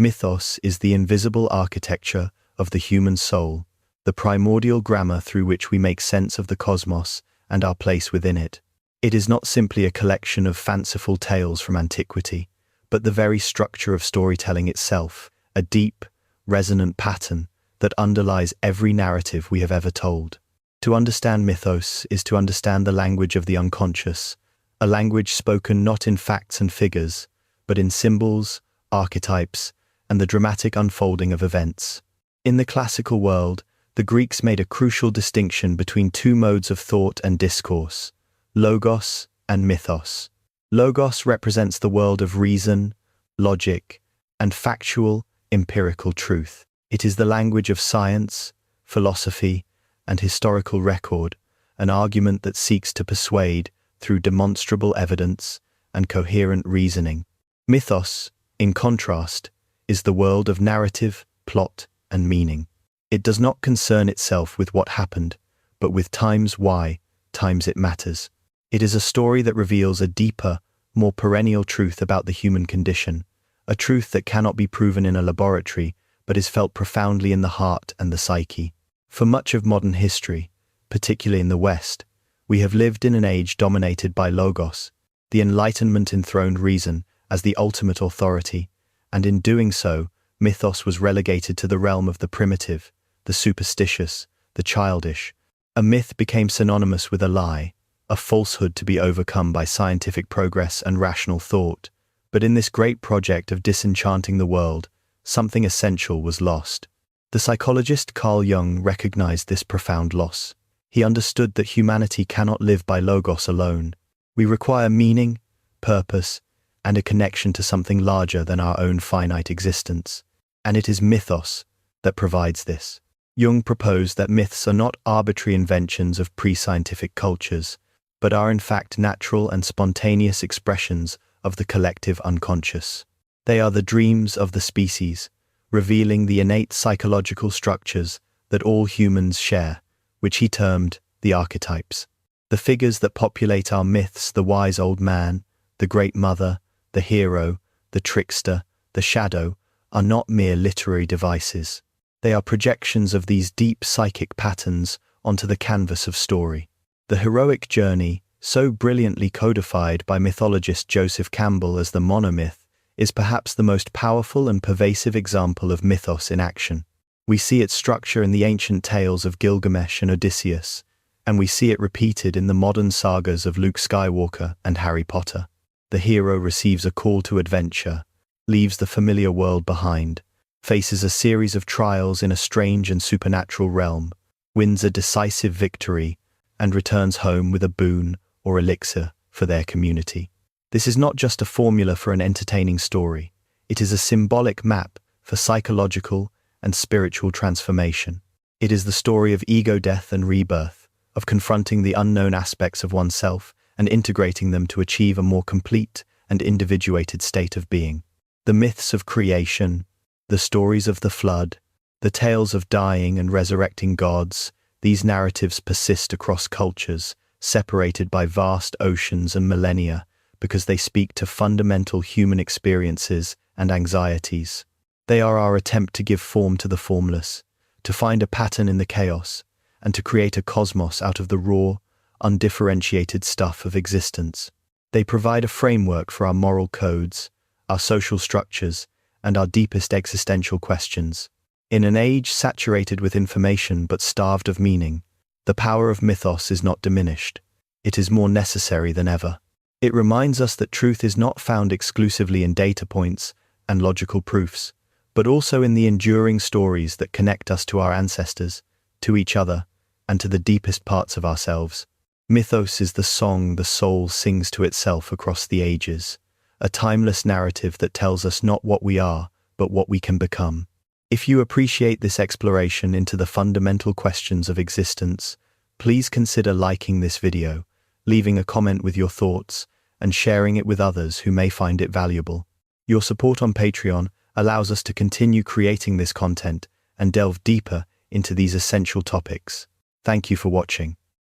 Mythos is the invisible architecture of the human soul, the primordial grammar through which we make sense of the cosmos and our place within it. It is not simply a collection of fanciful tales from antiquity, but the very structure of storytelling itself, a deep, resonant pattern that underlies every narrative we have ever told. To understand mythos is to understand the language of the unconscious, a language spoken not in facts and figures, but in symbols, archetypes, and the dramatic unfolding of events. In the classical world, the Greeks made a crucial distinction between two modes of thought and discourse, logos and mythos. Logos represents the world of reason, logic, and factual, empirical truth. It is the language of science, philosophy, and historical record, an argument that seeks to persuade through demonstrable evidence and coherent reasoning. Mythos, in contrast, is the world of narrative, plot, and meaning. It does not concern itself with what happened, but with times why, times it matters. It is a story that reveals a deeper, more perennial truth about the human condition, a truth that cannot be proven in a laboratory, but is felt profoundly in the heart and the psyche. For much of modern history, particularly in the West, we have lived in an age dominated by logos, the Enlightenment-enthroned reason, as the ultimate authority, and in doing so, mythos was relegated to the realm of the primitive, the superstitious, the childish. A myth became synonymous with a lie, a falsehood to be overcome by scientific progress and rational thought. But in this great project of disenchanting the world, something essential was lost. The psychologist Carl Jung recognized this profound loss. He understood that humanity cannot live by logos alone. We require meaning, purpose, and a connection to something larger than our own finite existence. And it is mythos that provides this. Jung proposed that myths are not arbitrary inventions of pre-scientific cultures, but are in fact natural and spontaneous expressions of the collective unconscious. They are the dreams of the species, revealing the innate psychological structures that all humans share, which he termed the archetypes. The figures that populate our myths, the wise old man, the great mother, the hero, the trickster, the shadow, are not mere literary devices. They are projections of these deep psychic patterns onto the canvas of story. The heroic journey, so brilliantly codified by mythologist Joseph Campbell as the monomyth, is perhaps the most powerful and pervasive example of mythos in action. We see its structure in the ancient tales of Gilgamesh and Odysseus, and we see it repeated in the modern sagas of Luke Skywalker and Harry Potter. The hero receives a call to adventure, leaves the familiar world behind, faces a series of trials in a strange and supernatural realm, wins a decisive victory, and returns home with a boon or elixir for their community. This is not just a formula for an entertaining story. It is a symbolic map for psychological and spiritual transformation. It is the story of ego death and rebirth, of confronting the unknown aspects of oneself and integrating them to achieve a more complete and individuated state of being. The myths of creation, the stories of the flood, the tales of dying and resurrecting gods, these narratives persist across cultures, separated by vast oceans and millennia, because they speak to fundamental human experiences and anxieties. They are our attempt to give form to the formless, to find a pattern in the chaos, and to create a cosmos out of the raw, undifferentiated stuff of existence. They provide a framework for our moral codes, our social structures, and our deepest existential questions. In an age saturated with information but starved of meaning, the power of mythos is not diminished. It is more necessary than ever. It reminds us that truth is not found exclusively in data points and logical proofs, but also in the enduring stories that connect us to our ancestors, to each other, and to the deepest parts of ourselves. Mythos is the song the soul sings to itself across the ages, a timeless narrative that tells us not what we are, but what we can become. If you appreciate this exploration into the fundamental questions of existence, please consider liking this video, leaving a comment with your thoughts, and sharing it with others who may find it valuable. Your support on Patreon allows us to continue creating this content and delve deeper into these essential topics. Thank you for watching.